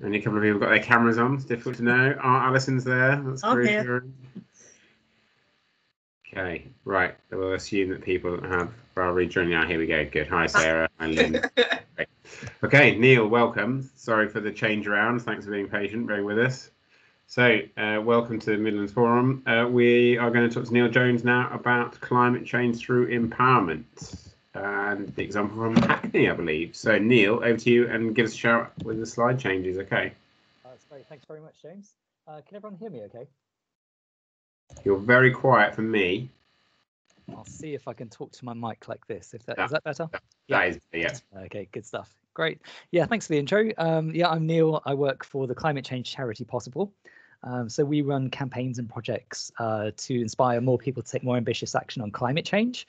Only a couple of people got their cameras on. It's difficult to know. Alison's there. That's reassuring. Okay, right. We'll assume that people have rejoined now. Here we go. Good. Hi, Sarah. Hi, Lynn. Great. Okay, Neil, welcome. Sorry for the change around. Thanks for being patient, being with us. So, welcome to the Midlands Forum. We are going to talk to Neil Jones now about climate change through empowerment. And the example from Hackney, I believe. So, Neil, over to you, and give us a shout with the slide changes, okay? That's great. Thanks very much, James. Can everyone hear me okay? You're very quiet for me. I'll see if I can talk to my mic like this. Is that better? That is, yeah. Okay, good stuff. Great. Yeah, thanks for the intro. Yeah, I'm Neil. I work for the climate change charity Possible. So we run campaigns and projects to inspire more people to take more ambitious action on climate change.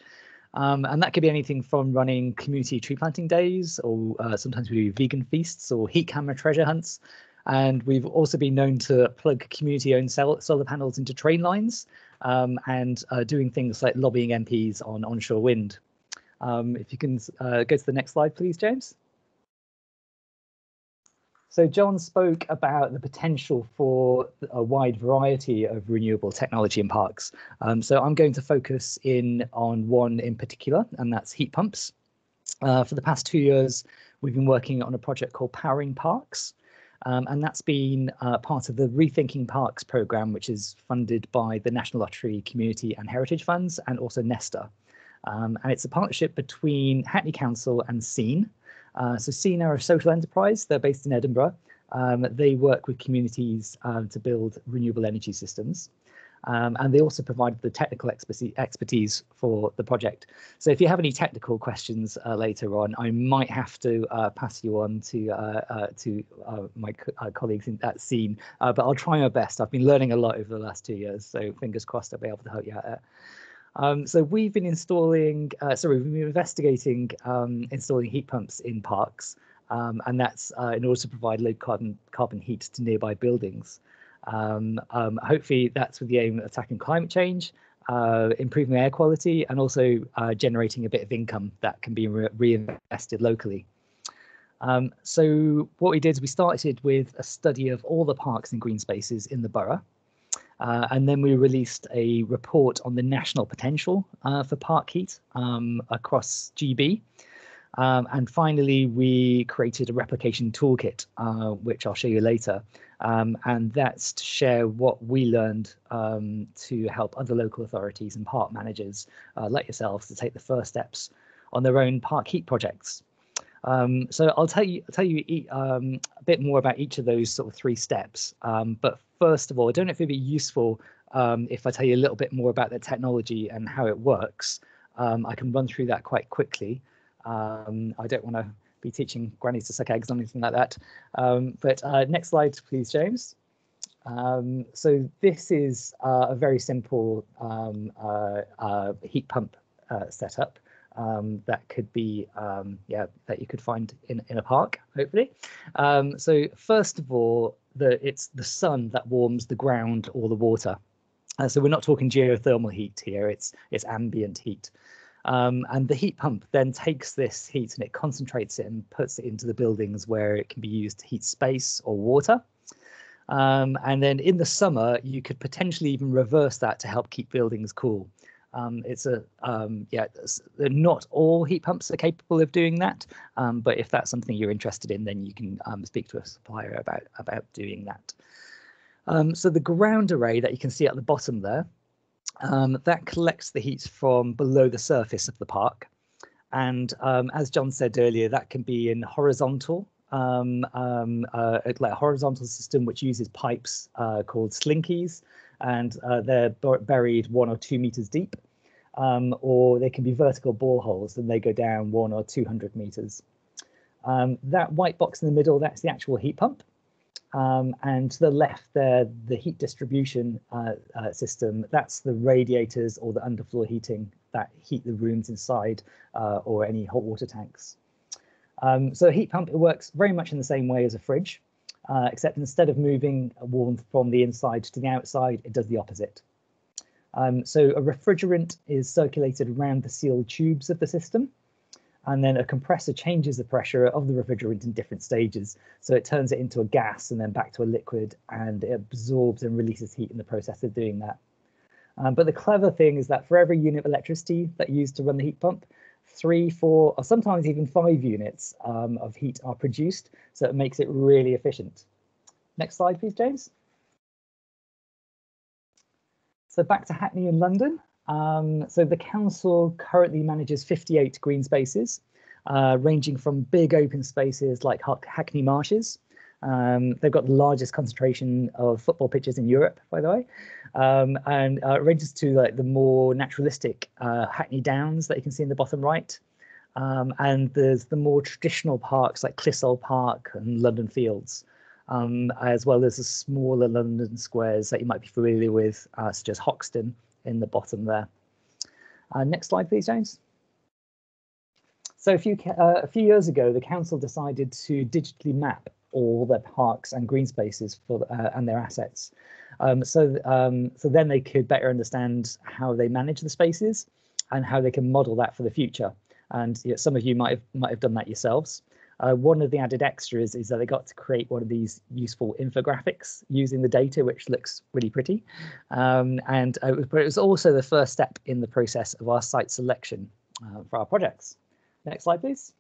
And that could be anything from running community tree planting days, or sometimes we do vegan feasts or heat camera treasure hunts. And we've also been known to plug community-owned solar panels into train lines and doing things like lobbying MPs on onshore wind. If you can go to the next slide, please, James. So John spoke about the potential for a wide variety of renewable technology in parks. So I'm going to focus in on one in particular, and that's heat pumps. For the past 2 years, we've been working on a project called Powering Parks. And that's been part of the Rethinking Parks programme, which is funded by the National Lottery Community and Heritage Funds and also Nesta. And it's a partnership between Hackney Council and SEEN. So SEEN are a social enterprise. They're based in Edinburgh. They work with communities to build renewable energy systems. And they also provide the technical expertise for the project. So if you have any technical questions later on, I might have to pass you on to my colleagues at SEEN, but I'll try my best. I've been learning a lot over the last 2 years, so fingers crossed I'll be able to help you out there. So we've been investigating installing heat pumps in parks, and that's in order to provide low carbon heat to nearby buildings. Hopefully that's with the aim of attacking climate change, improving air quality, and also generating a bit of income that can be reinvested locally. So what we did is we started with a study of all the parks and green spaces in the borough. And then we released a report on the national potential for park heat across GB. And finally, we created a replication toolkit, which I'll show you later. And that's to share what we learned to help other local authorities and park managers like yourselves to take the first steps on their own park heat projects. So I'll tell you a bit more about each of those sort of 3 steps. But first of all, I don't know if it'd be useful if I tell you a little bit more about the technology and how it works. I can run through that quite quickly. I don't want to be teaching grannies to suck eggs or anything like that. But next slide, please, James. So this is a very simple heat pump setup. That could be, that you could find in a park, hopefully. So first of all, it's the sun that warms the ground or the water. So we're not talking geothermal heat here, it's ambient heat. And the heat pump then takes this heat and it concentrates it and puts it into the buildings where it can be used to heat space or water. And then in the summer, you could potentially even reverse that to help keep buildings cool. Not all heat pumps are capable of doing that, but if that's something you're interested in, then you can speak to a supplier about doing that. So the ground array that you can see at the bottom there, that collects the heat from below the surface of the park, and as John said earlier, that can be in horizontal, like a horizontal system which uses pipes called slinkies, and they're buried 1 or 2 meters deep, or they can be vertical boreholes and they go down 100 or 200 meters. That white box in the middle, that's the actual heat pump. And to the left there, the heat distribution system, that's the radiators or the underfloor heating that heat the rooms inside or any hot water tanks. So a heat pump, it works very much in the same way as a fridge. Except instead of moving warmth from the inside to the outside, it does the opposite. So a refrigerant is circulated around the sealed tubes of the system. And then a compressor changes the pressure of the refrigerant in different stages. So it turns it into a gas and then back to a liquid, and it absorbs and releases heat in the process of doing that. But the clever thing is that for every unit of electricity that you use to run the heat pump, 3, 4, or sometimes even 5 units of heat are produced. So it makes it really efficient. Next slide, please, James. So back to Hackney in London. So the council currently manages 58 green spaces, ranging from big open spaces like Hackney Marshes. They've got the largest concentration of football pitches in Europe, by the way, and it ranges to like the more naturalistic Hackney Downs that you can see in the bottom right. And there's the more traditional parks like Clissold Park and London Fields, as well as the smaller London squares that you might be familiar with, such as Hoxton in the bottom there. Next slide, please, James. So a few years ago, the council decided to digitally map all their parks and green spaces for and their assets. So then they could better understand how they manage the spaces and how they can model that for the future. And some of you might have done that yourselves. One of the added extras is that they got to create one of these useful infographics using the data, which looks really pretty. But it was also the first step in the process of our site selection for our projects. Next slide, please.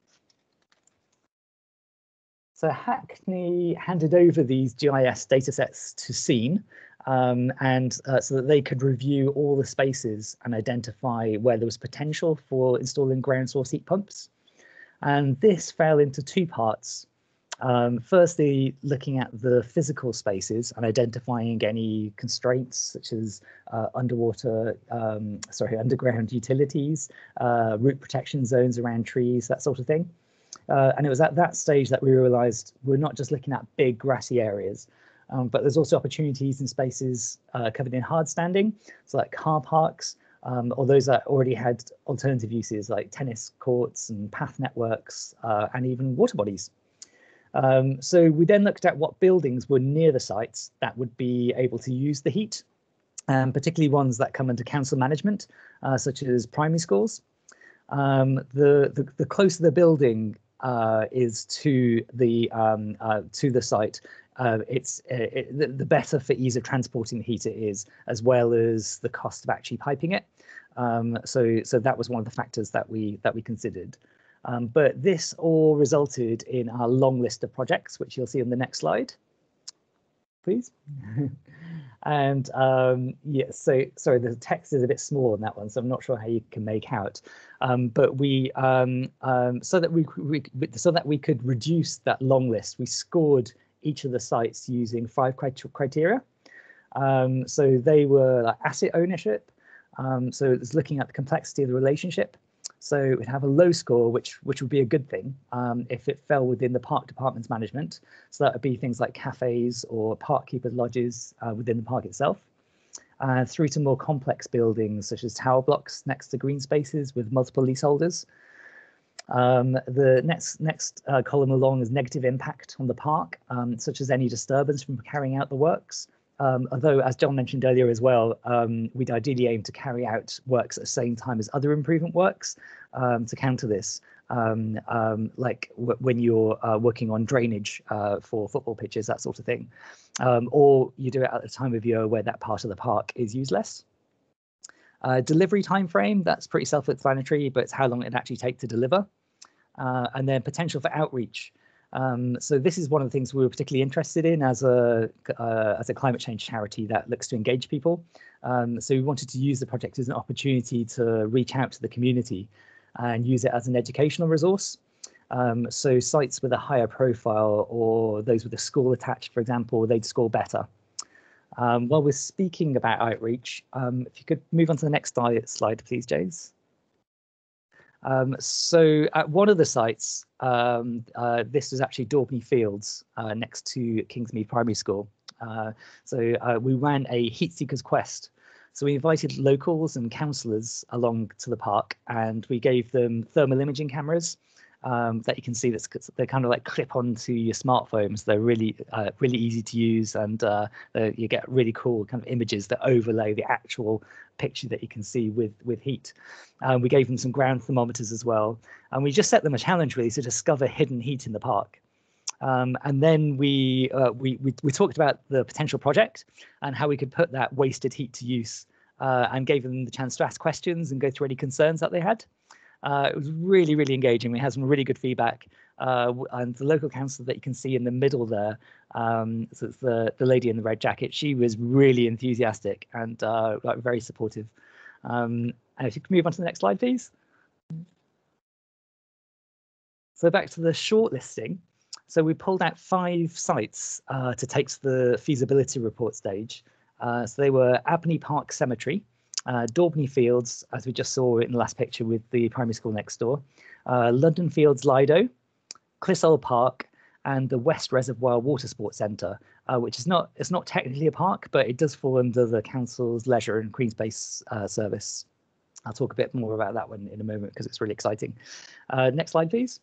So Hackney handed over these GIS datasets to Scene, so that they could review all the spaces and identify where there was potential for installing ground source heat pumps. And this fell into 2 parts. Firstly, looking at the physical spaces and identifying any constraints such as underground utilities, root protection zones around trees, that sort of thing. And it was at that stage that we realized we're not just looking at big grassy areas, but there's also opportunities in spaces covered in hard standing, so like car parks, or those that already had alternative uses like tennis courts and path networks, and even water bodies. So we then looked at what buildings were near the sites that would be able to use the heat, particularly ones that come under council management, such as primary schools. The closer the building is to the site, the better for ease of transporting the heat it is, as well as the cost of actually piping it. So that was one of the factors that we considered. But this all resulted in our long list of projects, which you'll see on the next slide, please. And yeah, so sorry, the text is a bit small on that one, so I'm not sure how you can make out. But we so that we could reduce that long list, we scored each of the sites using 5 criteria. So they were like asset ownership. So it's looking at the complexity of the relationship. So we'd have a low score, which would be a good thing if it fell within the park department's management. So that would be things like cafes or park keepers lodges within the park itself, through to more complex buildings such as tower blocks next to green spaces with multiple leaseholders. The next column along is negative impact on the park, such as any disturbance from carrying out the works. Although, as John mentioned earlier as well, we'd ideally aim to carry out works at the same time as other improvement works to counter this, like when you're working on drainage for football pitches, that sort of thing. Or you do it at the time of year where that part of the park is used less. Delivery time frame, that's pretty self-explanatory, but it's how long it actually take to deliver. And then potential for outreach. So this is one of the things we were particularly interested in as a climate change charity that looks to engage people. So we wanted to use the project as an opportunity to reach out to the community and use it as an educational resource. So sites with a higher profile or those with a school attached, for example, they'd score better. While we're speaking about outreach, if you could move on to the next slide, please, James. So at one of the sites, this was actually Daubney Fields next to Kingsmead Primary School. So we ran a heat seekers quest. So we invited locals and councillors along to the park, and we gave them thermal imaging cameras that you can see they kind of like clip onto your smartphones. They're really really easy to use, and you get really cool kind of images that overlay the actual picture that you can see with heat. We gave them some ground thermometers as well, and we just set them a challenge really to discover hidden heat in the park. And then we talked about the potential project and how we could put that wasted heat to use, and gave them the chance to ask questions and go through any concerns that they had. It was really, really engaging. We had some really good feedback. And the local councillor that you can see in the middle there, so it's the lady in the red jacket, she was really enthusiastic and like very supportive. And if you can move on to the next slide, please. So back to the shortlisting. So we pulled out 5 sites to take to the feasibility report stage. So they were Abney Park Cemetery, Daubney Fields, as we just saw in the last picture with the primary school next door, London Fields Lido, Clissold Park, and the West Reservoir Water Sports Centre, which is not technically a park, but it does fall under the council's leisure and green space service. I'll talk a bit more about that one in a moment because it's really exciting. Next slide, please.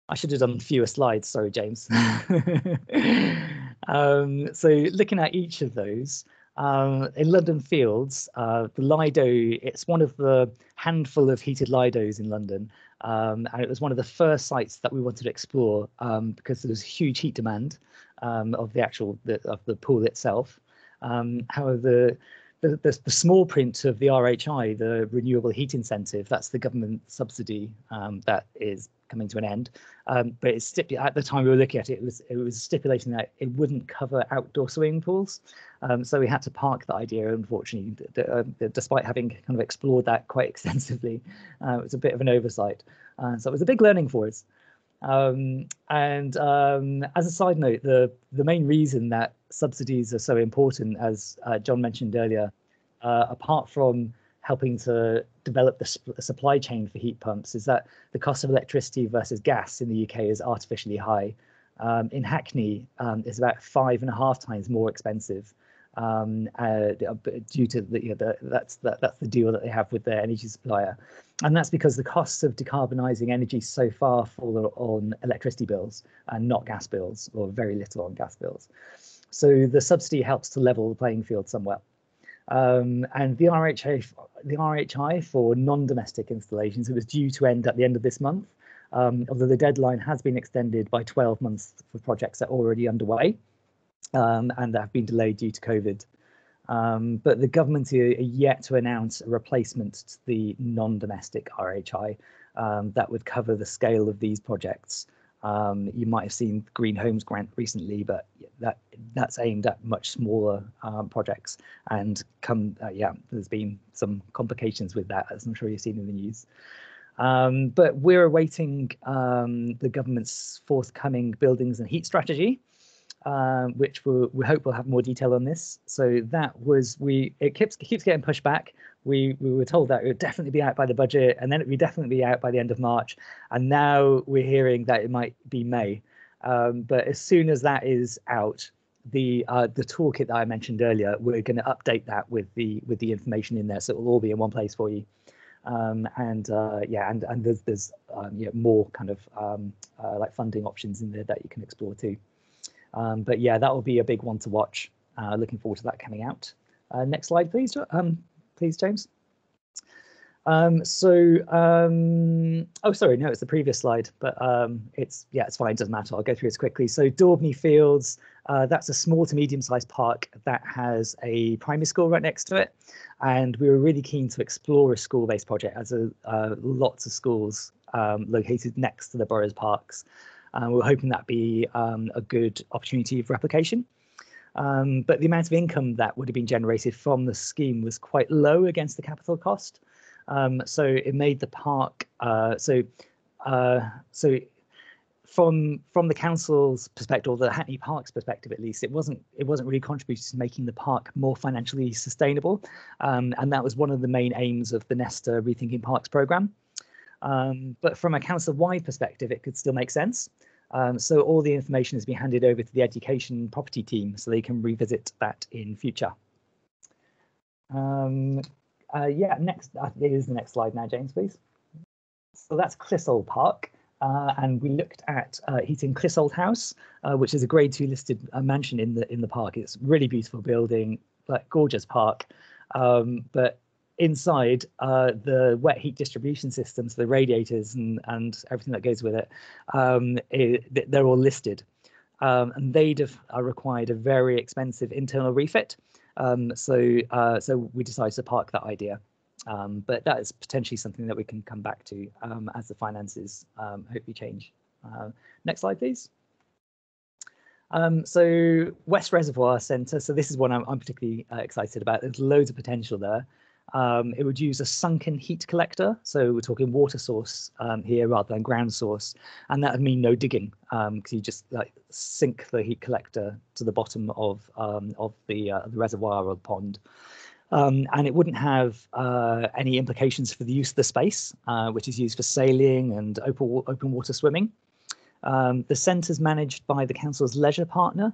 I should have done fewer slides, sorry, James. So looking at each of those, in London Fields, the Lido, it's one of the handful of heated Lidos in London, and it was one of the first sites that we wanted to explore because there was huge heat demand of the pool itself. However, the small print of the RHI, the Renewable Heat Incentive, that's the government subsidy that is coming to an end. But it's at the time we were looking at it, it was stipulating that it wouldn't cover outdoor swimming pools. So we had to park that idea, unfortunately, despite having kind of explored that quite extensively. It was a bit of an oversight. So it was a big learning for us. And as a side note, the main reason that subsidies are so important, as John mentioned earlier, apart from helping to develop the supply chain for heat pumps, is that the cost of electricity versus gas in the UK is artificially high. In Hackney, it's about 5.5 times more expensive due to that's the deal that they have with their energy supplier. And that's because the costs of decarbonising energy so far fall on electricity bills and not gas bills, or very little on gas bills. So the subsidy helps to level the playing field somewhat. And the RHI for non-domestic installations, it was due to end at the end of this month, although the deadline has been extended by 12 months for projects that are already underway and that have been delayed due to COVID. But the government are yet to announce a replacement to the non-domestic RHI that would cover the scale of these projects. You might have seen the Green Homes grant recently, but that's aimed at much smaller projects. And there's been some complications with that, as I'm sure you've seen in the news. But we're awaiting the government's forthcoming buildings and heat strategy, which we hope will have more detail on this. So that was it keeps getting pushed back. We were told that it would definitely be out by the budget, and then it would definitely be out by the end of March. And now we're hearing that it might be May. But as soon as that is out, the toolkit that I mentioned earlier, we're going to update that with the information in there, so it will all be in one place for you. And there's more kind of like funding options in there that you can explore too. But yeah, that will be a big one to watch. Looking forward to that coming out. Next slide, please. Please, James. Oh, sorry, no, it's the previous slide, but it's fine, it doesn't matter. I'll go through this quickly. So Daubney Fields, that's a small to medium-sized park that has a primary school right next to it, and we were really keen to explore a school-based project, as lots of schools located next to the borough's parks. We're hoping that'd be a good opportunity of replication. But the amount of income that would have been generated from the scheme was quite low against the capital cost. So it made the park so from the council's perspective, or the Hackney Parks perspective at least, it wasn't really contributing to making the park more financially sustainable, and that was one of the main aims of the Nesta Rethinking Parks programme. But from a council-wide perspective, it could still make sense. So all the information has been handed over to the education property team, so they can revisit that in future. Next, it is the next slide now, James, please. So that's Clissold Park. And we looked at heating Clissold House, which is a Grade 2 listed mansion in the park. It's a really beautiful building, like gorgeous park. But inside, the wet heat distribution systems, the radiators and everything that goes with it, they're all listed. And they'd have required a very expensive internal refit. So we decided to park that idea. But that is potentially something that we can come back to as the finances hopefully change. Next slide, please. So West Reservoir Centre, so this is one I'm particularly excited about. There's loads of potential there. It would use a sunken heat collector, so we're talking water source here rather than ground source, and that would mean no digging because you just like sink the heat collector to the bottom of the reservoir or the pond. And it wouldn't have any implications for the use of the space, which is used for sailing and open water swimming. The centre is managed by the council's leisure partner,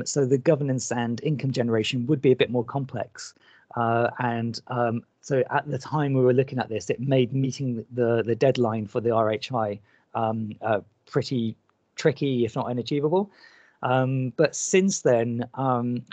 so the governance and income generation would be a bit more complex. So at the time we were looking at this, it made meeting the deadline for the RHI pretty tricky, if not unachievable. But since then,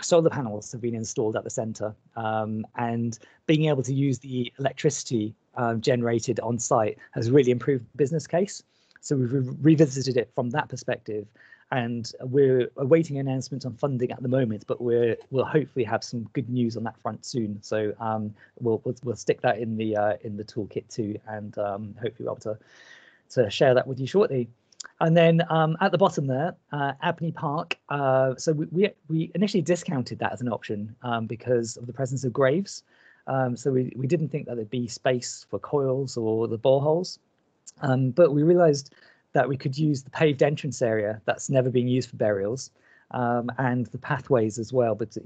solar panels have been installed at the centre, and being able to use the electricity generated on site has really improved the business case. So we've revisited it from that perspective, and we're awaiting announcements on funding at the moment, but we'll hopefully have some good news on that front soon. So we'll stick that in the toolkit too, and hopefully we'll be able to share that with you shortly. And then at the bottom there, Abney Park. So we initially discounted that as an option because of the presence of graves. So we didn't think that there'd be space for coils or the boreholes. But we realised that we could use the paved entrance area that's never been used for burials, and the pathways as well, but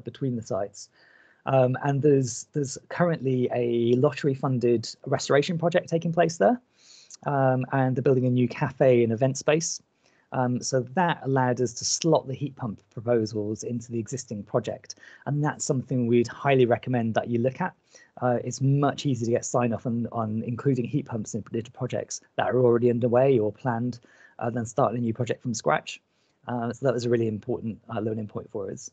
between the sites. And there's currently a lottery-funded restoration project taking place there. And they're building a new cafe and event space. So that allowed us to slot the heat pump proposals into the existing project. And that's something we'd highly recommend that you look at. It's much easier to get sign off on including heat pumps in projects that are already underway or planned than starting a new project from scratch. So that was a really important learning point for us.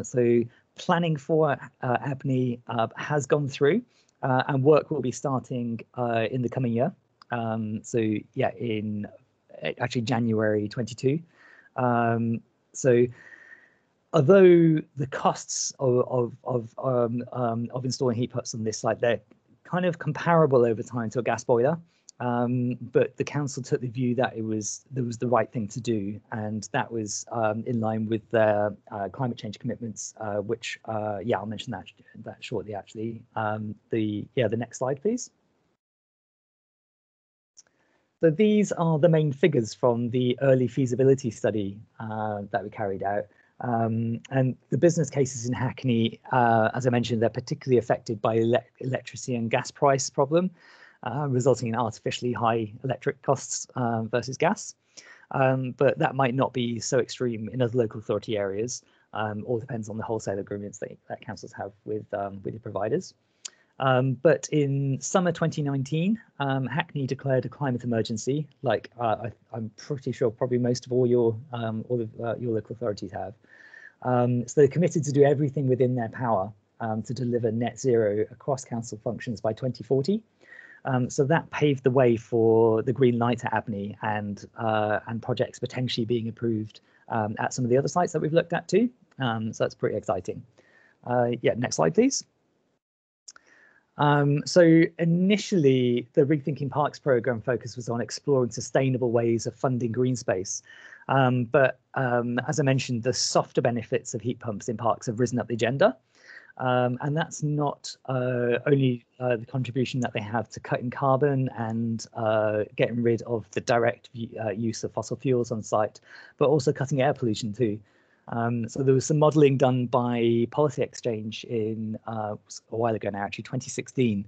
So planning for Abney has gone through, and work will be starting in the coming year. So yeah, in actually January 22. So although the costs of installing heat pumps on this site, they're kind of comparable over time to a gas boiler, but the council took the view that there was the right thing to do, and that was in line with their climate change commitments, which I'll mention that shortly. Actually, the next slide, please. So these are the main figures from the early feasibility study that we carried out. And the business cases in Hackney, as I mentioned, they're particularly affected by electricity and gas price problem, resulting in artificially high electric costs versus gas. But that might not be so extreme in other local authority areas. All depends on the wholesale agreements that councils have with the providers. But in summer 2019, Hackney declared a climate emergency, like I'm pretty sure probably most of all your local authorities have. So they're committed to do everything within their power to deliver net zero across council functions by 2040. So that paved the way for the green light at Abney and projects potentially being approved at some of the other sites that we've looked at too. So that's pretty exciting. Next slide, please. So initially, the Rethinking Parks programme focus was on exploring sustainable ways of funding green space. But as I mentioned, the softer benefits of heat pumps in parks have risen up the agenda. And that's not only the contribution that they have to cutting carbon and getting rid of the direct use of fossil fuels on site, but also cutting air pollution too. So there was some modelling done by Policy Exchange in a while ago now, actually 2016,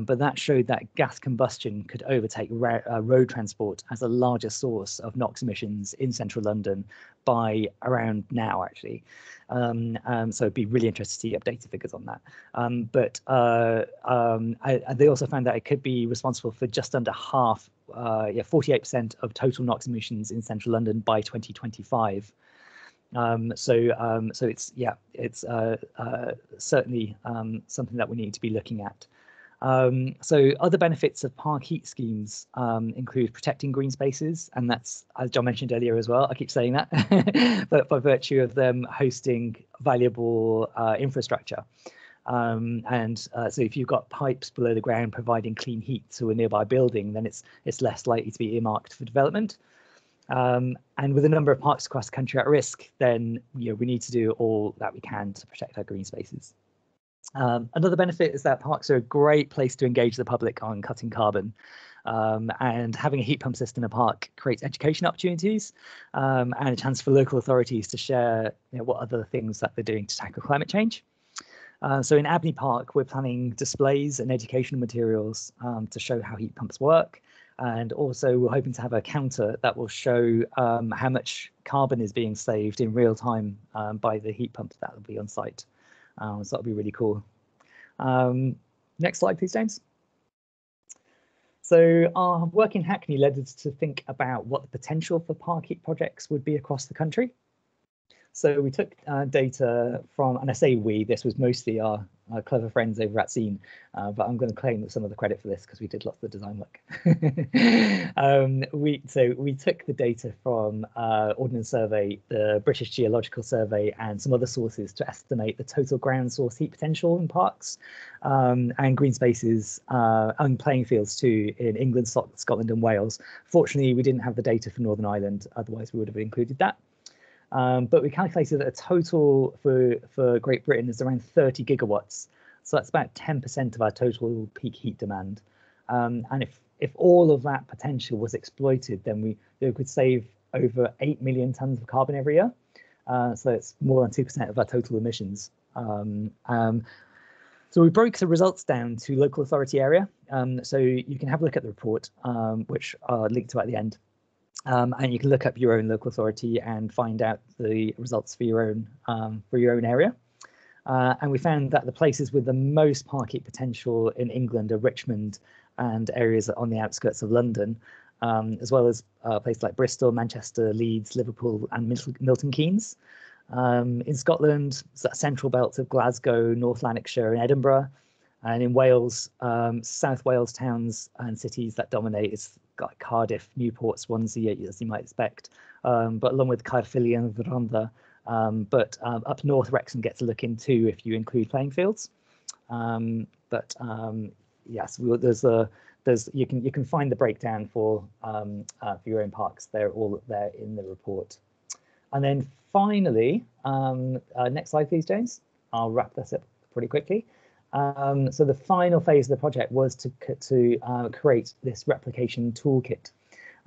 but that showed that gas combustion could overtake road transport as a larger source of NOx emissions in central London by around now, actually. So it'd be really interesting to see updated figures on that. They also found that it could be responsible for just under half, 48% of total NOx emissions in central London by 2025. So it's certainly something that we need to be looking at. So other benefits of park heat schemes include protecting green spaces, and that's, as John mentioned earlier as well, I keep saying that, but by virtue of them hosting valuable infrastructure. So if you've got pipes below the ground providing clean heat to a nearby building, then it's less likely to be earmarked for development. And with a number of parks across the country at risk, then we need to do all that we can to protect our green spaces. Another benefit is that parks are a great place to engage the public on cutting carbon. And having a heat pump system in a park creates education opportunities and a chance for local authorities to share what other things that they're doing to tackle climate change. So in Abney Park, we're planning displays and educational materials to show how heat pumps work. And also we're hoping to have a counter that will show how much carbon is being saved in real time by the heat pumps that will be on site. So that'll be really cool. Next slide, please, James. So our work in Hackney led us to think about what the potential for park heat projects would be across the country. So we took data from, and I say we, this was mostly our clever friends over at Scene, but I'm going to claim some of the credit for this because we did lots of the design work. We took the data from Ordnance Survey, the British Geological Survey, and some other sources to estimate the total ground source heat potential in parks and green spaces and playing fields too in England, Scotland and Wales. Fortunately, we didn't have the data for Northern Ireland, otherwise we would have included that. But we calculated that a total for Great Britain is around 30 gigawatts. So that's about 10% of our total peak heat demand. And if all of that potential was exploited, then we could save over 8 million tons of carbon every year. So it's more than 2% of our total emissions. So we broke the results down to local authority area. So you can have a look at the report, which I'll link to at the end. And you can look up your own local authority and find out the results for your own area. And we found that the places with the most park heat potential in England are Richmond and areas on the outskirts of London, as well as places like Bristol, Manchester, Leeds, Liverpool, and Milton Keynes. In Scotland, it's that central belt of Glasgow, North Lanarkshire, and Edinburgh. And in Wales, South Wales towns and cities that dominate is like Cardiff, Newport, Swansea, as you might expect, but along with Caerphilly and Rhondda. But up north, Wrexham gets a look in too if you include playing fields. Yes, you can find the breakdown for your own parks. They're all there in the report. And then finally, next slide, please, James. I'll wrap this up pretty quickly. So the final phase of the project was to create this replication toolkit,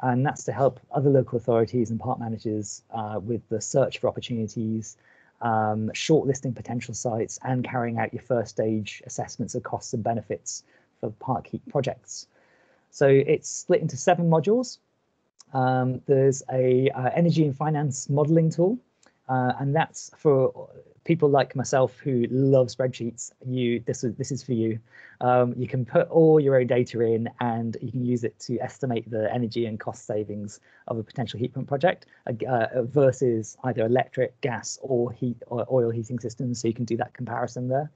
and that's to help other local authorities and park managers with the search for opportunities, shortlisting potential sites, and carrying out your first stage assessments of costs and benefits for park heat projects. So it's split into 7 modules. There's a energy and finance modeling tool, and that's for people like myself who love spreadsheets. This is for you. You can put all your own data in, and you can use it to estimate the energy and cost savings of a potential heat pump project versus either electric, gas, or oil heating systems. So you can do that comparison there.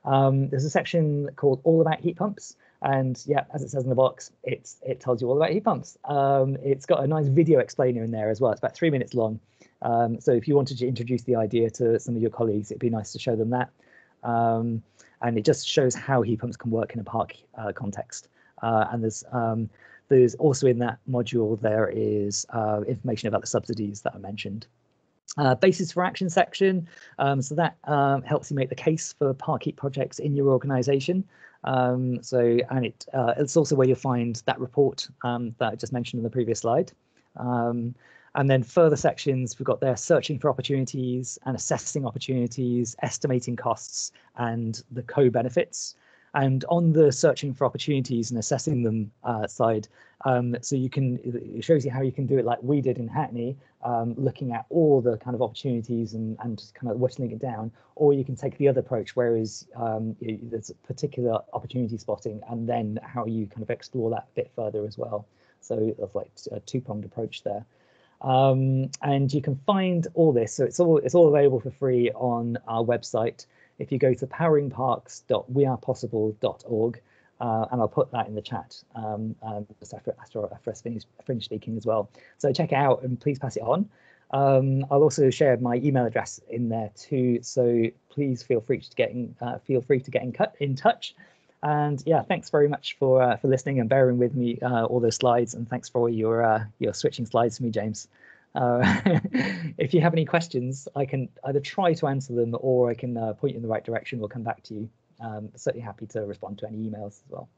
There's a section called All About Heat Pumps. And yeah, as it says in the box, it tells you all about heat pumps. It's got a nice video explainer in there as well. It's about 3 minutes long. So if you wanted to introduce the idea to some of your colleagues, it'd be nice to show them that. And it just shows how heat pumps can work in a park context. And there's also in that module, there is information about the subsidies that I mentioned. Basis for action section. So that helps you make the case for park heat projects in your organisation. It's also where you'll find that report that I just mentioned in the previous slide. And then further sections, we've got there searching for opportunities and assessing opportunities, estimating costs, and the co-benefits. And on the searching for opportunities and assessing them side, so it shows you how you can do it like we did in Hackney, looking at all the kind of opportunities and just kind of whittling it down. Or you can take the other approach, whereas there's a particular opportunity spotting, and then how you kind of explore that a bit further as well. So that's like a two-pronged approach there. And you can find all this, so it's all available for free on our website. If you go to poweringparks.wearepossible.org, and I'll put that in the chat just after I finish speaking as well. So check it out and please pass it on. I'll also share my email address in there too. So please feel free to get in touch. And yeah, thanks very much for listening and bearing with me all those slides, and thanks for all your switching slides for me, James. If you have any questions, I can either try to answer them or I can point you in the right direction or come back to you. Certainly happy to respond to any emails as well.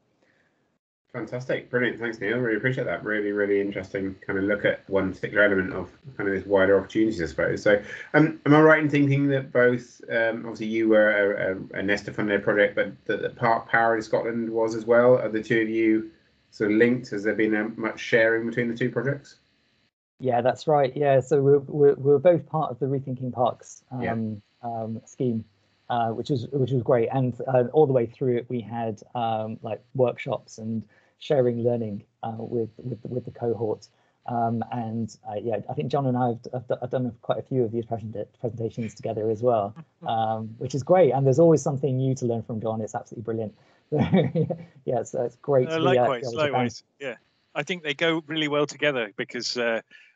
Fantastic, brilliant, thanks Neil, really appreciate that. Really interesting kind of look at one particular element of kind of this wider opportunities, I suppose. So am I right in thinking that both obviously you were a Nesta funded project, but that the Park Power in Scotland was as well? Are the two of you sort of linked? Has there been much sharing between the two projects? Yeah, that's right. Yeah, so we're both part of the Rethinking Parks scheme, which was great, and all the way through it we had like workshops and sharing learning with the cohort, and yeah, I think John and I have done quite a few of these presentations together as well, which is great. And there's always something new to learn from John. It's absolutely brilliant. Yeah, so it's great. Likewise. Yeah, I think they go really well together because.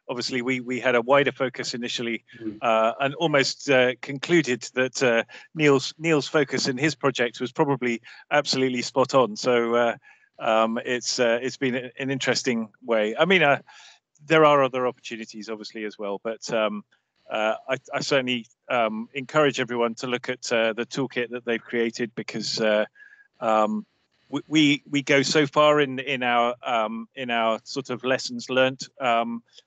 Obviously, we had a wider focus initially, and almost concluded that Neil's focus in his project was probably absolutely spot on. So it's been an interesting way. I mean, there are other opportunities, obviously, as well, but I certainly encourage everyone to look at the toolkit that they've created, because we go so far in our sort of lessons learnt,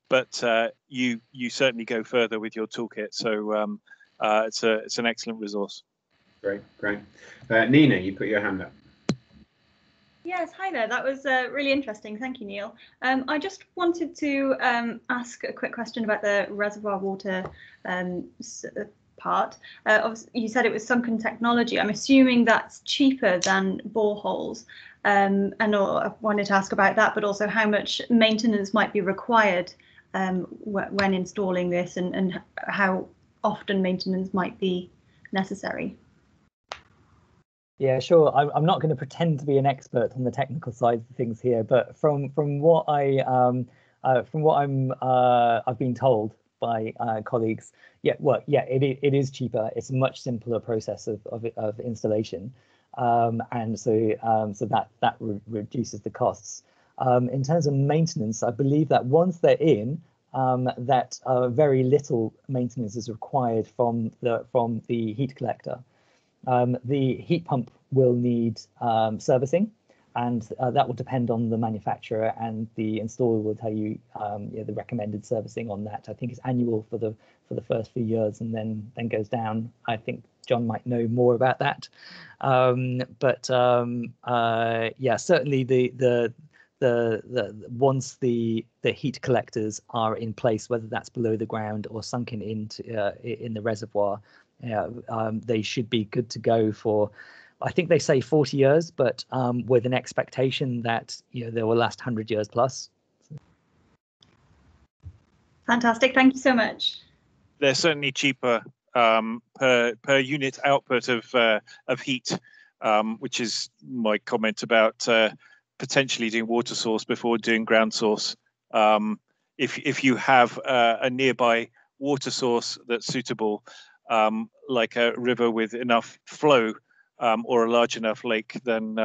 but you certainly go further with your toolkit. So it's an excellent resource. Great. Nina, you put your hand up. Yes, hi there. That was really interesting. Thank you, Neil. I just wanted to ask a quick question about the reservoir water part. You said it was sunken technology. I'm assuming that's cheaper than boreholes. And I wanted to ask about that, but also how much maintenance might be required when installing this, and how often maintenance might be necessary. Yeah, sure. I'm not going to pretend to be an expert on the technical side of things here, but from what I've been told by colleagues, it is cheaper. It's a much simpler process of installation, and so that reduces the costs. In terms of maintenance, I believe that once they're in, that very little maintenance is required from the heat collector. The heat pump will need servicing, and that will depend on the manufacturer, and the installer will tell you the recommended servicing on that. I think it's annual for the first few years, and then goes down. I think John might know more about that, but yeah, certainly the once the heat collectors are in place, whether that's below the ground or sunken into in the reservoir, they should be good to go for, I think they say 40 years, but with an expectation that they will last 100 years plus. Fantastic, thank you so much. They're certainly cheaper per unit output of heat, which is my comment about potentially doing water source before doing ground source. If you have a nearby water source that's suitable, like a river with enough flow, or a large enough lake, then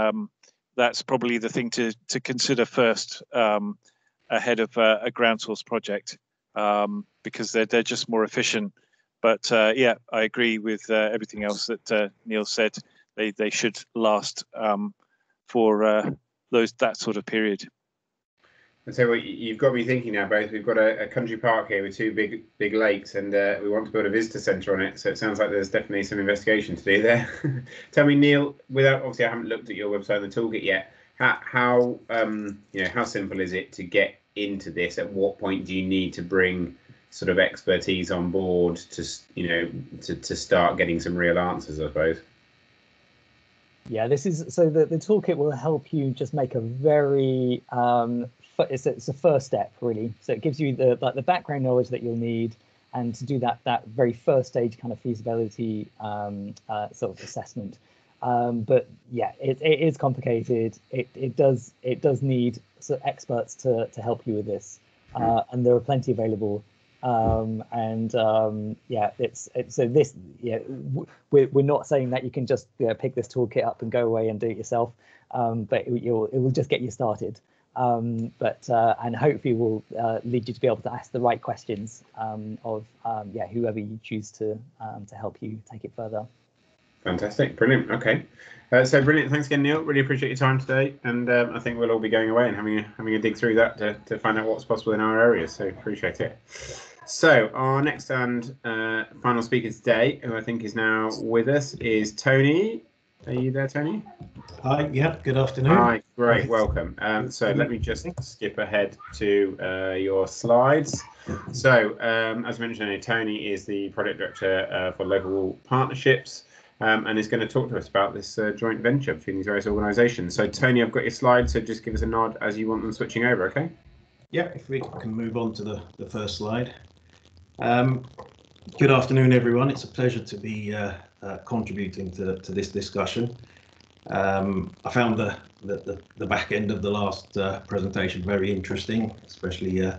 that's probably the thing to consider first, ahead of a ground source project, because they're just more efficient. But yeah, I agree with everything else that Neil said. They should last for that sort of period. And so you've got me thinking now, both. We've got a country park here with two big lakes, and we want to build a visitor centre on it. So it sounds like there's definitely some investigation to do there. Tell me, Neil, without obviously I haven't looked at your website and the toolkit yet. How simple is it to get into this? At what point do you need to bring sort of expertise on board to start getting some real answers, I suppose? Yeah, this is so the toolkit will help you just make a very it's a first step really. So it gives you the background knowledge that you'll need, and to do that very first stage kind of feasibility sort of assessment. But yeah, it is complicated. It does need sort of experts to help you with this, and there are plenty available. We're not saying that you can just pick this toolkit up and go away and do it yourself, but it will just get you started. And hopefully will lead you to be able to ask the right questions of whoever you choose to help you take it further. Fantastic, brilliant. Okay, so brilliant. Thanks again, Neil. Really appreciate your time today, and I think we'll all be going away and having a dig through that to find out what's possible in our areas. So appreciate it. So our next and final speaker today, who I think is now with us, is Tony. Are you there, Tony? Hi. Yeah. Good afternoon. Hi. Great. Welcome. So let me just skip ahead to your slides. So as mentioned, Tony is the project director for local partnerships. And is going to talk to us about this joint venture between these various organisations. So, Tony, I've got your slides, so just give us a nod as you want them switching over, okay? Yeah, if we can move on to the first slide. Good afternoon, everyone. It's a pleasure to be contributing to this discussion. I found the back end of the last presentation very interesting, especially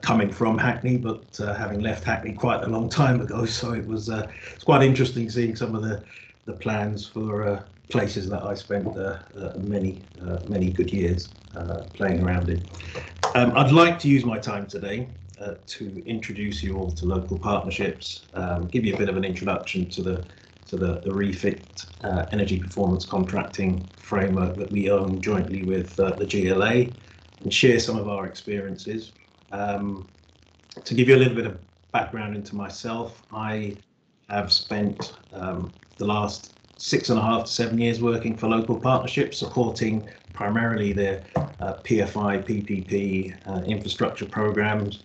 coming from Hackney, but having left Hackney quite a long time ago, so it's quite interesting seeing some of the plans for places that I spent many good years playing around in. I'd like to use my time today to introduce you all to local partnerships, give you a bit of an introduction to the Refit energy performance contracting framework that we own jointly with the GLA, and share some of our experiences. To give you a little bit of background into myself, I have spent the last 6.5 to 7 years working for local partnerships, supporting primarily their PFI, PPP infrastructure programs.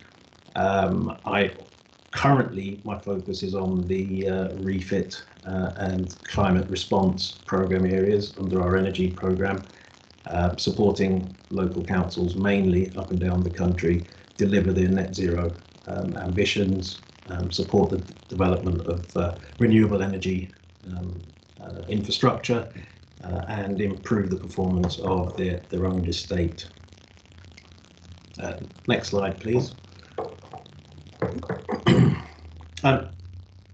Currently, my focus is on the Refit and climate response program areas under our energy program, supporting local councils mainly up and down the country deliver their net zero ambitions, support the development of renewable energy infrastructure, and improve the performance of their own estate. Next slide, please.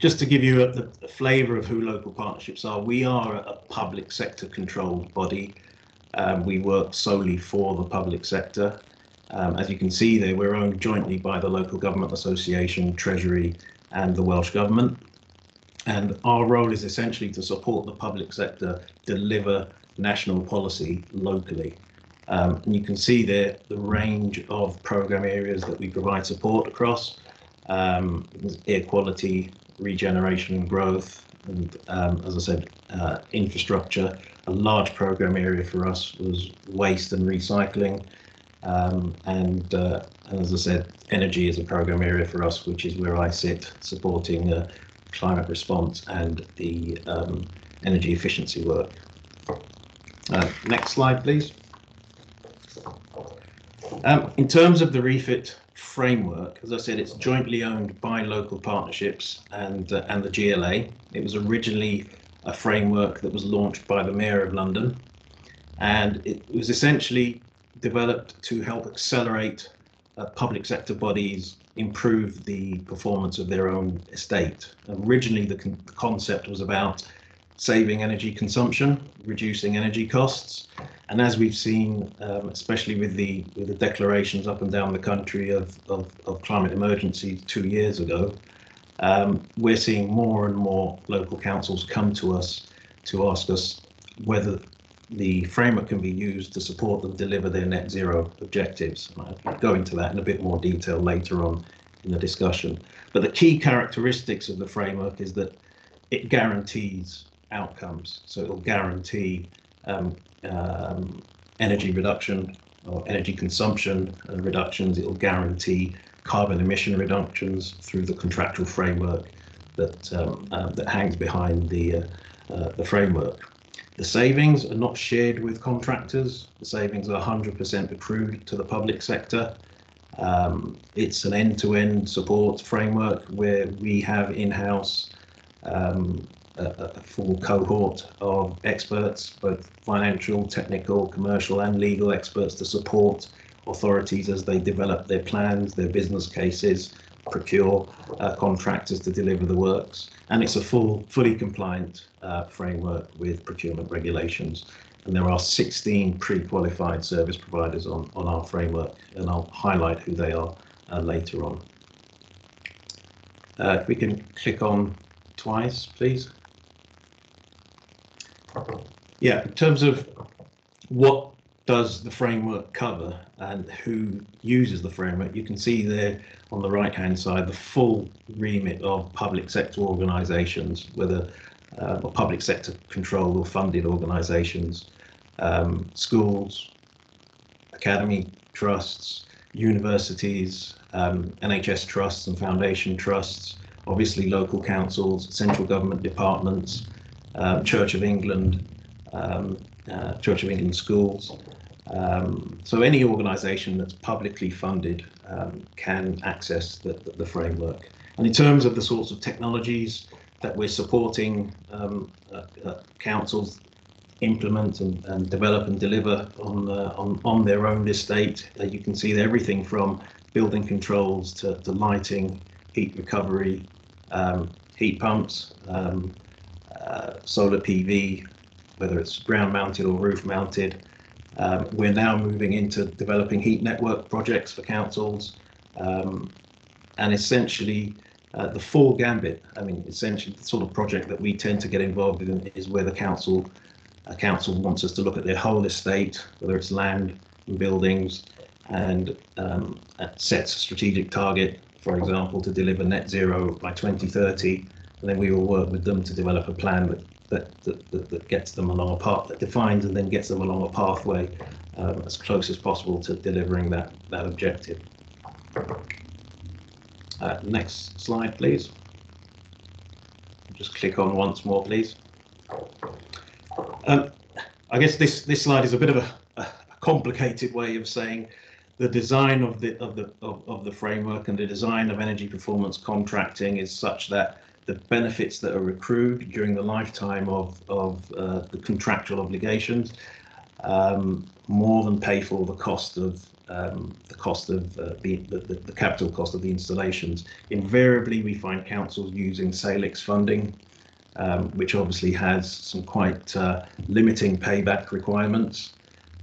Just to give you a flavour of who local partnerships are, we are a public sector controlled body. We work solely for the public sector. As you can see there, we're owned jointly by the Local Government Association, Treasury and the Welsh Government. And our role is essentially to support the public sector deliver national policy locally. And you can see there the range of programme areas that we provide support across, air quality, regeneration and growth, and as I said, infrastructure. A large programme area for us was waste and recycling. And as I said, energy is a programme area for us, which is where I sit, supporting climate response and the energy efficiency work. Next slide, please. In terms of the Refit framework, as I said, it's jointly owned by local partnerships and the GLA. It was originally a framework that was launched by the Mayor of London, and it was essentially developed to help accelerate public sector bodies improve the performance of their own estate. Originally, the concept was about saving energy consumption, reducing energy costs, and as we've seen, especially with the declarations up and down the country of climate emergency 2 years ago, we're seeing more and more local councils come to us to ask us whether the framework can be used to support them deliver their net zero objectives. I'll go into that in a bit more detail later on in the discussion. But the key characteristics of the framework is that it guarantees outcomes. So it will guarantee energy reduction or energy consumption reductions. It will guarantee carbon emission reductions through the contractual framework that hangs behind the framework. The savings are not shared with contractors. The savings are 100% accrued to the public sector. It's an end-to-end support framework where we have in-house a full cohort of experts, both financial, technical, commercial and legal experts, to support authorities as they develop their plans, their business cases, procure contractors to deliver the works. And it's a fully compliant framework with procurement regulations. And there are 16 pre-qualified service providers on our framework, and I'll highlight who they are later on. If we can click on twice, please. Yeah, in terms of what does the framework cover and who uses the framework, you can see there on the right hand side the full remit of public sector organisations, whether public sector controlled or funded organisations, schools, academy trusts, universities, NHS trusts and foundation trusts, obviously local councils, central government departments, Church of England schools. So any organisation that's publicly funded can access the framework. And in terms of the sorts of technologies that we're supporting councils implement and develop and deliver on their own estate, you can see everything from building controls to lighting, heat recovery, heat pumps, solar PV, whether it's ground mounted or roof mounted. We're now moving into developing heat network projects for councils, and essentially the full gambit. I mean, essentially the sort of project that we tend to get involved in is where a council wants us to look at their whole estate, whether it's land and buildings, and sets a strategic target, for example, to deliver net zero by 2030. And then we will work with them to develop a plan that gets them along a path, that defines and then gets them along a pathway as close as possible to delivering that objective. Next slide, please. Just click on once more, please. I guess this slide is a bit of a complicated way of saying the design of the framework and the design of energy performance contracting is such that the benefits that are accrued during the lifetime of the contractual obligations more than pay for the cost of the capital cost of the installations. Invariably, we find councils using Salix funding, which obviously has some quite limiting payback requirements.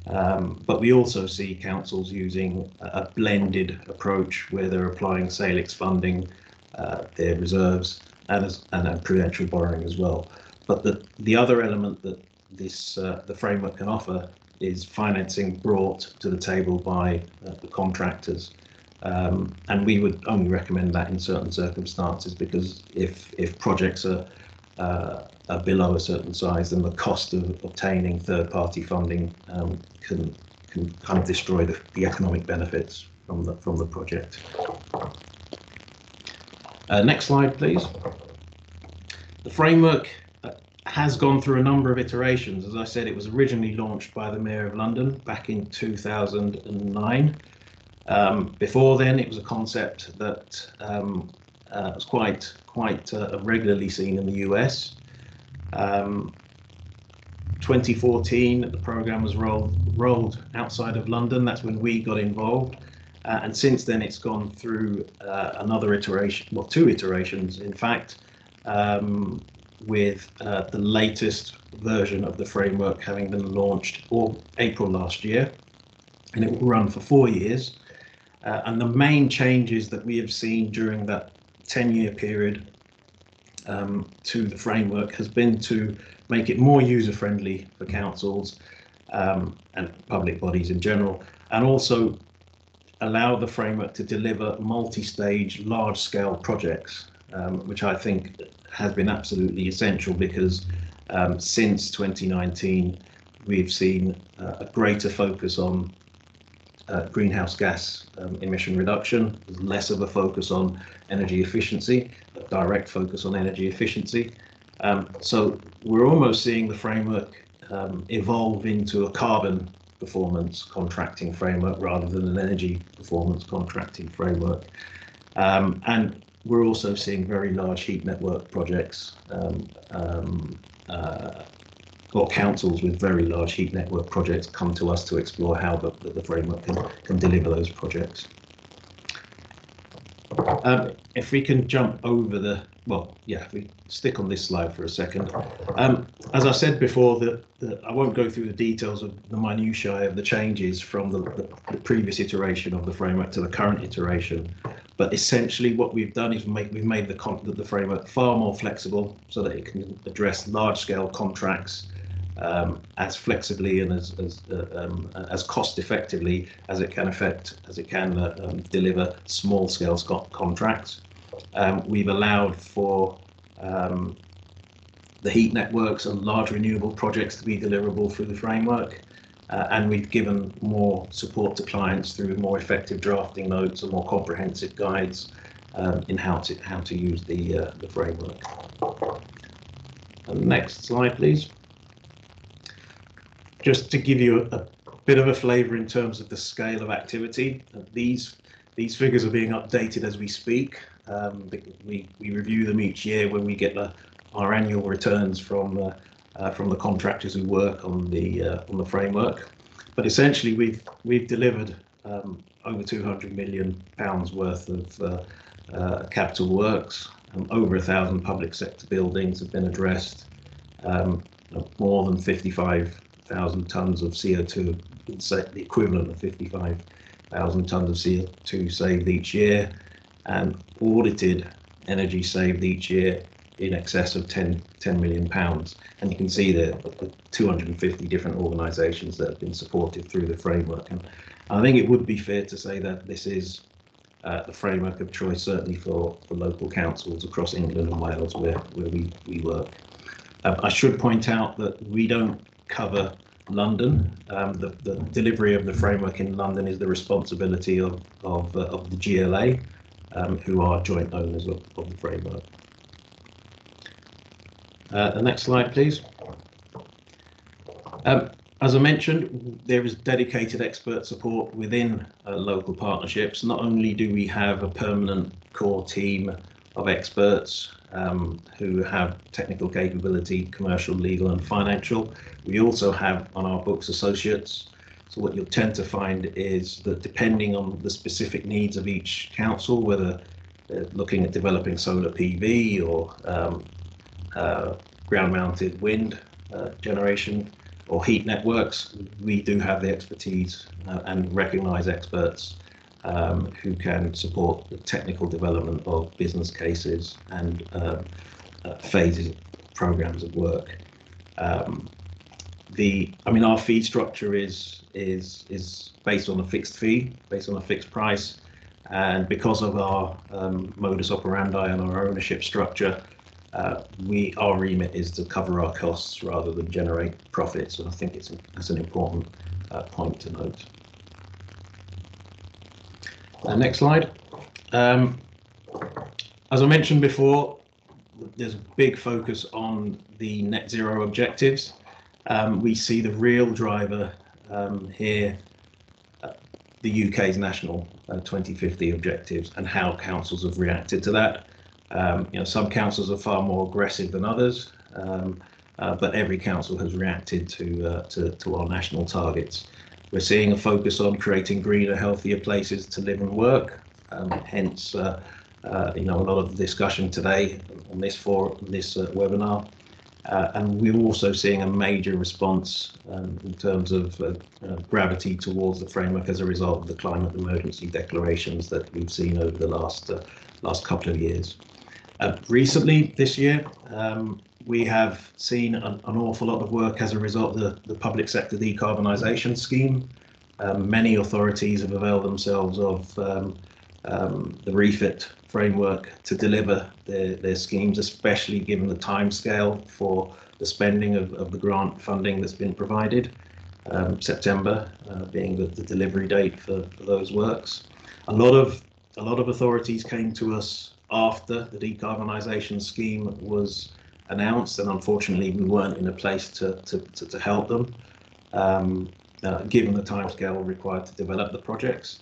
But we also see councils using a blended approach where they're applying Salix funding, their reserves, and prudential borrowing as well. But the other element that the framework can offer is financing brought to the table by the contractors, and we would only recommend that in certain circumstances, because if projects are below a certain size, then the cost of obtaining third-party funding can kind of destroy the economic benefits from the project. Next slide, please. The framework has gone through a number of iterations. As I said, it was originally launched by the Mayor of London back in 2009. Before then, it was a concept that was quite regularly seen in the US. 2014, the programme was rolled outside of London. That's when we got involved. And since then, it's gone through another iteration, well, two iterations, in fact, with the latest version of the framework having been launched April last year, and it will run for 4 years. And the main changes that we have seen during that 10-year period to the framework has been to make it more user-friendly for councils and public bodies in general, and also allow the framework to deliver multi-stage, large-scale projects, which I think has been absolutely essential, because since 2019 we've seen a greater focus on greenhouse gas emission reduction, less of a focus on energy efficiency, a direct focus on energy efficiency. So we're almost seeing the framework evolve into a carbon performance contracting framework rather than an energy performance contracting framework. And we're also seeing very large heat network projects, or councils with very large heat network projects come to us to explore how the framework can deliver those projects. If we can jump over if we stick on this slide for a second. As I said before, I won't go through the details of the minutiae of the changes from the previous iteration of the framework to the current iteration, but essentially what we've done is we've made the framework far more flexible so that it can address large-scale contracts as flexibly and as cost effectively as it can deliver small-scale contracts. We've allowed for the heat networks and large renewable projects to be deliverable through the framework, and we've given more support to clients through more effective drafting notes and more comprehensive guides in how to use the framework. And next slide, please. Just to give you a bit of a flavour in terms of the scale of activity, these figures are being updated as we speak. We review them each year when we get our annual returns from the contractors who work on the framework. But essentially, we've delivered over £200 million worth of capital works. Over 1,000 public sector buildings have been addressed. More than 55,000 tonnes of CO2, the equivalent of 55,000 tonnes of CO2 saved each year, and audited energy saved each year in excess of £10 million. And you can see the 250 different organisations that have been supported through the framework. And I think it would be fair to say that this is the framework of choice, certainly for local councils across England and Wales where we work. I should point out that we don't cover London. The delivery of the framework in London is the responsibility of the GLA, who are joint owners of the framework. The next slide, please. As I mentioned, there is dedicated expert support within local partnerships. Not only do we have a permanent core team of experts who have technical capability, commercial, legal and financial, we also have on our books associates. So what you'll tend to find is that depending on the specific needs of each council, whether they're looking at developing solar PV or ground-mounted wind generation or heat networks, we do have the expertise and recognise experts who can support the technical development of business cases and phases, programs of work. Our fee structure is based on a fixed fee, based on a fixed price, and because of our modus operandi and our ownership structure, our remit is to cover our costs rather than generate profits, and I think that's an important point to note. Next slide. As I mentioned before, there's a big focus on the net zero objectives. We see the real driver here, the UK's national 2050 objectives and how councils have reacted to that. Some councils are far more aggressive than others, but every council has reacted to our national targets. We're seeing a focus on creating greener, healthier places to live and work. Hence, a lot of the discussion today on this webinar. And we're also seeing a major response in terms of gravity towards the framework as a result of the climate emergency declarations that we've seen over the last couple of years. Recently, this year, we have seen an awful lot of work as a result of the public sector decarbonisation scheme. Many authorities have availed themselves of the Refit Framework to deliver their schemes, especially given the timescale for the spending of the grant funding that's been provided. September being the delivery date for those works. A lot of authorities came to us after the decarbonisation scheme was announced, and unfortunately we weren't in a place to help them, given the timescale required to develop the projects.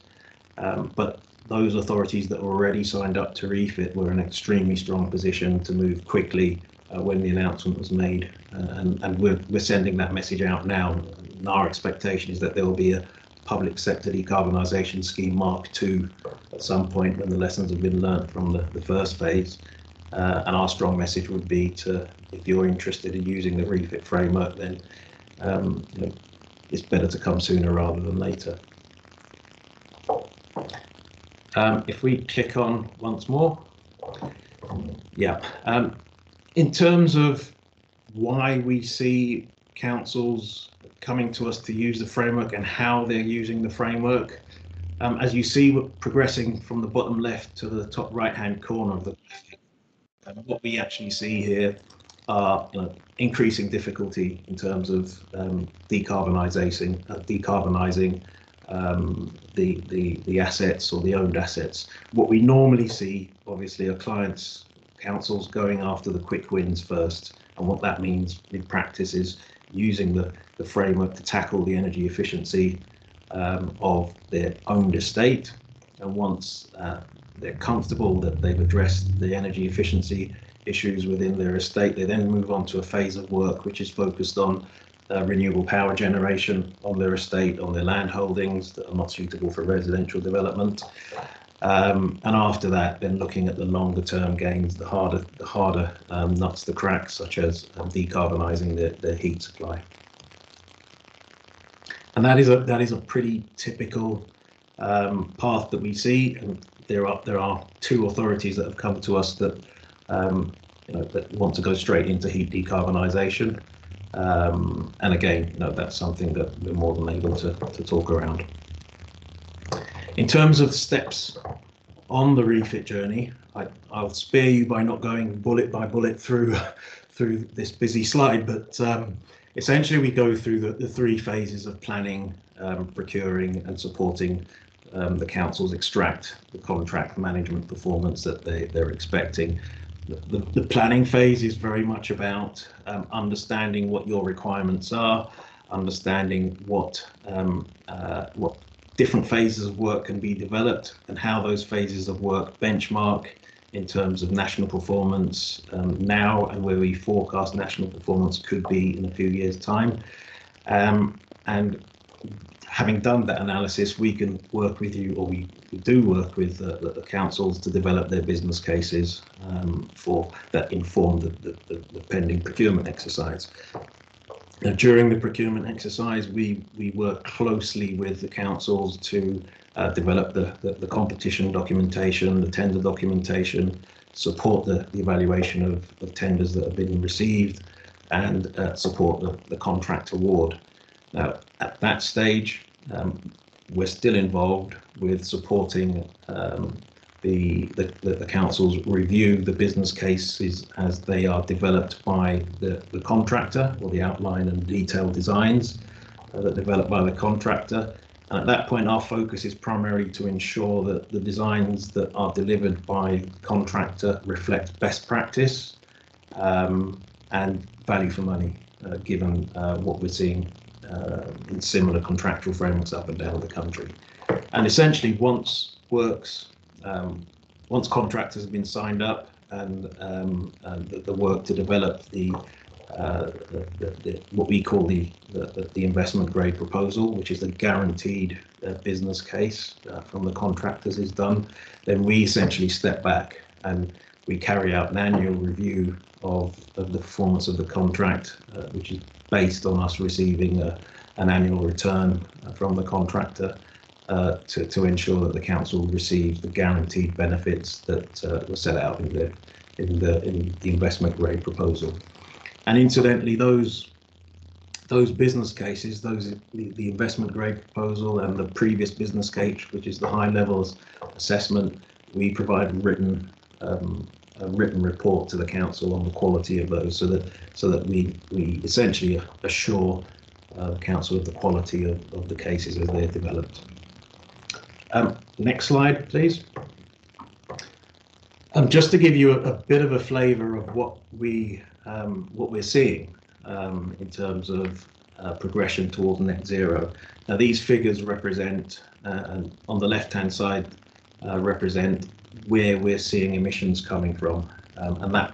But those authorities that were already signed up to Refit were in an extremely strong position to move quickly when the announcement was made, and we're sending that message out now. And our expectation is that there will be a public sector decarbonisation scheme Mark II at some point when the lessons have been learnt from the first phase. And our strong message would be to, if you're interested in using the Refit framework, then you know, it's better to come sooner rather than later. If we click on once more, yeah. In terms of why we see councils coming to us to use the framework and how they're using the framework, as you see, we're progressing from the bottom left to the top right-hand corner of the graphic. What we actually see here are increasing difficulty in terms of decarbonising the assets or the owned assets. What we normally see, obviously, are councils going after the quick wins first, and what that means in practice is using the framework to tackle the energy efficiency of their owned estate, and once they're comfortable that they've addressed the energy efficiency issues within their estate, they then move on to a phase of work which is focused on renewable power generation on their estate, on their land holdings that are not suitable for residential development. And after that, then looking at the longer term gains, the harder nuts to crack, such as decarbonising their heat supply. And that is a pretty typical path that we see. And there are two authorities that have come to us that that want to go straight into heat decarbonisation. And again, that's something that we're more than able to talk around. In terms of steps on the Refit journey, I'll spare you by not going bullet by bullet through this busy slide, but essentially we go through the three phases of planning, procuring and supporting the councils extract the contract management performance that they're expecting. The planning phase is very much about understanding what your requirements are, understanding what different phases of work can be developed and how those phases of work benchmark in terms of national performance now and where we forecast national performance could be in a few years' time. And having done that analysis, we can work with you, or we do work with the councils to develop their business cases for that inform the pending procurement exercise. Now, during the procurement exercise, we work closely with the councils to develop the competition documentation, the tender documentation, support the evaluation of tenders that have been received, and support the contract award. Now, at that stage, we're still involved with supporting the councils review the business cases as they are developed by the contractor, or the outline and detailed designs that are developed by the contractor. And at that point, our focus is primarily to ensure that the designs that are delivered by the contractor reflect best practice and value for money, given what we're seeing in similar contractual frameworks up and down the country. And essentially, once contractors have been signed up and the work to develop what we call the investment grade proposal, which is the guaranteed business case from the contractors, is done, then we essentially step back and we carry out an annual review of the performance of the contract, which is based on us receiving an annual return from the contractor to ensure that the council receives the guaranteed benefits that were set out in the investment grade proposal. And incidentally, those business cases, the investment grade proposal and the previous business case, which is the high levels assessment, we provide a written report to the council on the quality of those, so that we essentially assure council of the quality of the cases as they're developed. Next slide, please. Just to give you a bit of a flavour of what we're seeing in terms of progression towards net zero. Now, these figures represent, on the left-hand side, represent where we're seeing emissions coming from, and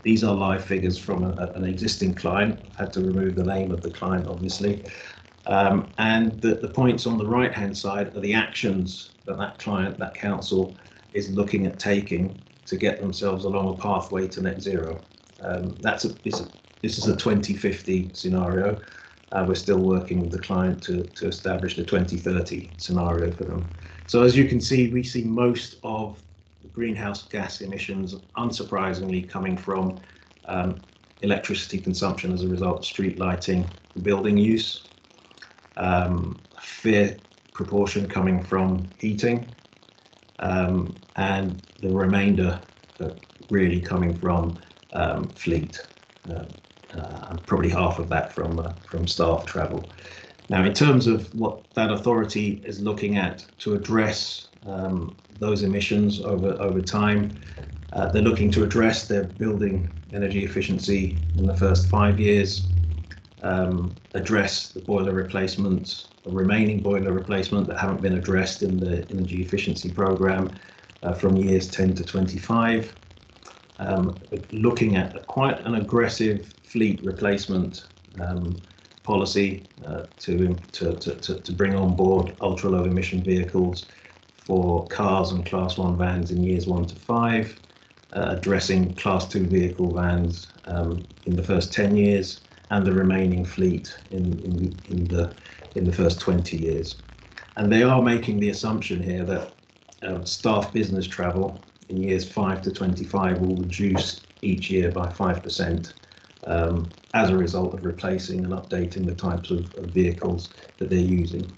these are live figures from an existing client. I've had to remove the name of the client, obviously, and the points on the right-hand side are the actions that client, that council, is looking at taking to get themselves along a pathway to net zero. This is a 2050 scenario. We're still working with the client to establish the 2030 scenario for them. So as you can see, we see most of the greenhouse gas emissions, unsurprisingly, coming from electricity consumption as a result of street lighting, building use, fair proportion coming from heating, and the remainder really coming from fleet, and probably half of that from staff travel. Now, in terms of what that authority is looking at to address those emissions over time, they're looking to address their building energy efficiency in the first 5 years, address the boiler replacements, the remaining boiler replacement that haven't been addressed in the energy efficiency program from years 10 to 25, looking at quite an aggressive fleet replacement policy to bring on board ultra low emission vehicles for cars and class 1 vans in years 1 to 5, addressing class 2 vehicle vans in the first 10 years, and the remaining fleet in the first 20 years. And they are making the assumption here that staff business travel in years 5 to 25 will reduce each year by 5% as a result of replacing and updating the types of vehicles that they're using.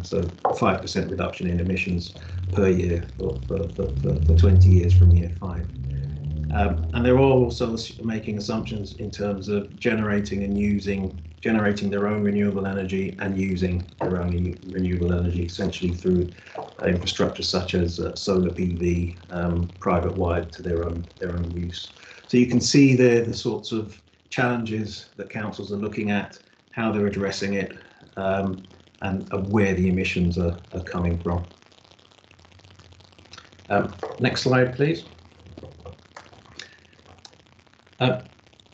So 5% reduction in emissions per year for 20 years from year 5. And they're also making assumptions in terms of generating their own renewable energy and using their own renewable energy, essentially through infrastructure such as solar PV, private wired to their own use. So you can see there the sorts of challenges that councils are looking at, how they're addressing it, and where the emissions are coming from. Next slide, please.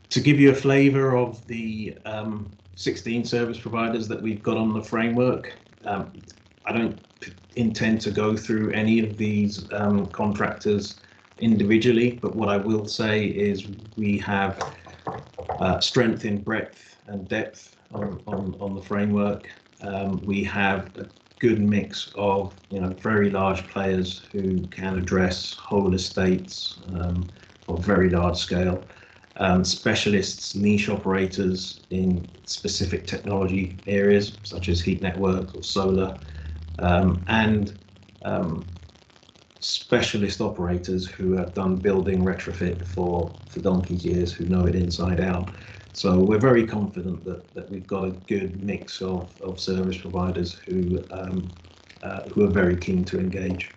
To give you a flavour of the 16 service providers that we've got on the framework, I don't intend to go through any of these contractors individually, but what I will say is we have strength in breadth and depth on the framework. We have a good mix of very large players who can address whole estates of very large scale. Specialists, niche operators in specific technology areas such as heat networks or solar, and specialist operators who have done building retrofit for donkey's years, who know it inside out. So we're very confident that we've got a good mix of service providers who are very keen to engage.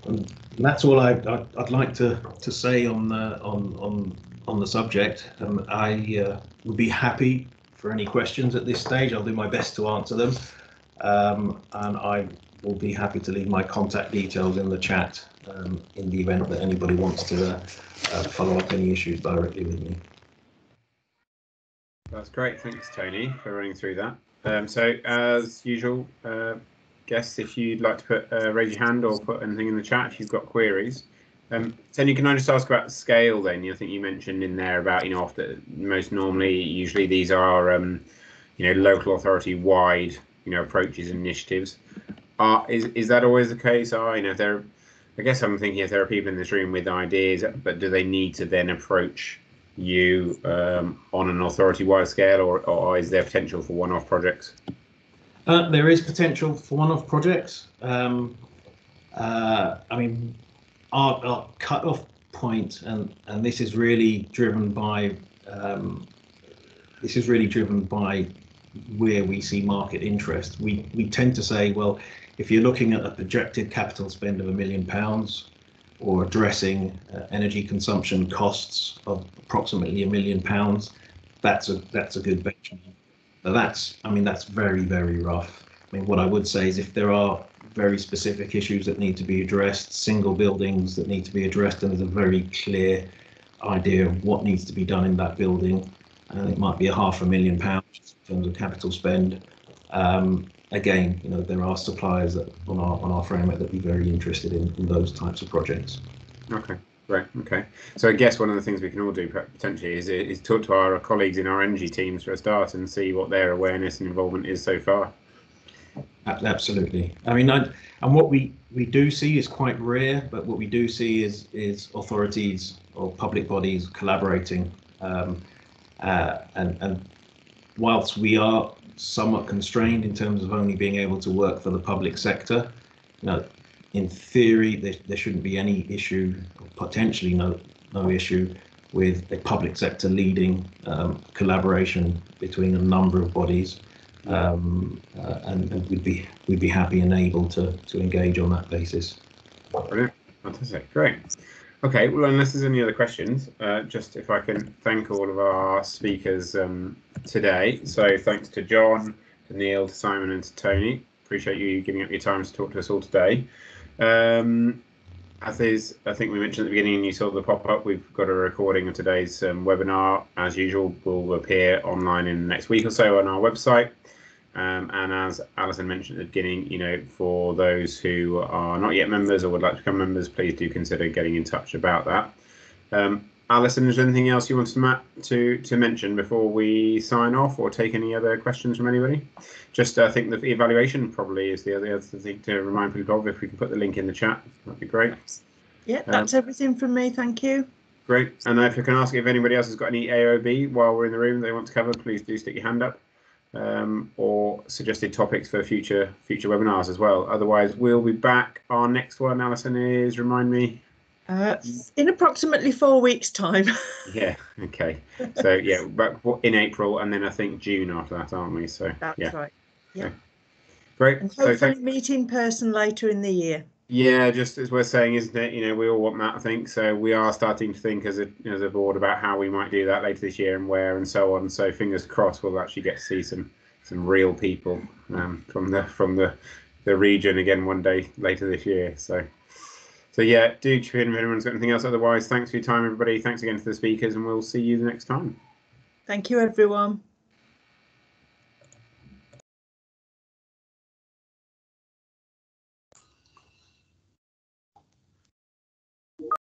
And that's all I'd like to say on the subject. I would be happy for any questions at this stage. I'll do my best to answer them, and I will be happy to leave my contact details in the chat in the event that anybody wants to follow up any issues directly with me. That's great. Thanks, Tony, for running through that. So as usual, guests, if you'd like to put raise your hand or put anything in the chat if you've got queries. Tony, can I just ask about the scale then? I think you mentioned in there about, usually these are, local authority wide, approaches and initiatives. Is that always the case? If they're I guess I'm thinking if there are people in this room with ideas, but do they need to then approach you on an authority-wide scale, or is there potential for one-off projects? There is potential for one-off projects. I mean, our cut-off point, and this is really driven by where we see market interest. We tend to say, well, if you're looking at a projected capital spend of £1 million, or addressing energy consumption costs of approximately £1 million, that's a good benchmark. But that's very, very rough. I mean, what I would say is if there are very specific issues that need to be addressed, single buildings that need to be addressed, and there's a very clear idea of what needs to be done in that building, and it might be £500,000 in terms of capital spend. Again, there are suppliers that on our framework that be very interested in those types of projects. Okay, great. Okay, so I guess one of the things we can all do potentially is talk to our colleagues in our energy teams for a start and see what their awareness and involvement is so far. Absolutely. I mean, and what we do see is quite rare, but what we do see is authorities or public bodies collaborating, and whilst we are somewhat constrained in terms of only being able to work for the public sector, in theory there shouldn't be any issue, or potentially no issue, with a public sector leading collaboration between a number of bodies, and we'd be happy and able to engage on that basis. Brilliant, fantastic, great. Okay, well, unless there's any other questions, just if I can thank all of our speakers today. So thanks to John, to Neil, to Simon, and to Tony. Appreciate you giving up your time to talk to us all today. I think we mentioned at the beginning, and you saw the pop-up, we've got a recording of today's webinar. As usual, will appear online in the next week or so on our website. And as Alison mentioned at the beginning, for those who are not yet members or would like to become members, please do consider getting in touch about that. Alison, is there anything else you wanted to mention before we sign off, or take any other questions from anybody? Just I think the evaluation probably is the other thing to remind people of. If we can put the link in the chat, that'd be great. Yeah, that's everything from me. Thank you. Great. And if I can ask if anybody else has got any AOB while we're in the room they want to cover, please do stick your hand up. Or suggested topics for future webinars as well. Otherwise, we'll be back. Our next one, Alison, is, remind me. In approximately 4 weeks' time. Yeah. Okay. So yeah, back in April, and then I think June after that, aren't we? So that's right. Yeah. Okay. Great. And hopefully meet in person later in the year. Yeah, just as we're saying, isn't it? We all want that, I think. So we are starting to think as a board about how we might do that later this year and where and so on. So fingers crossed, we'll actually get to see some real people from the region again one day later this year. So yeah, do tune in if anyone's got anything else. Otherwise, thanks for your time, everybody. Thanks again to the speakers, and we'll see you the next time. Thank you, everyone.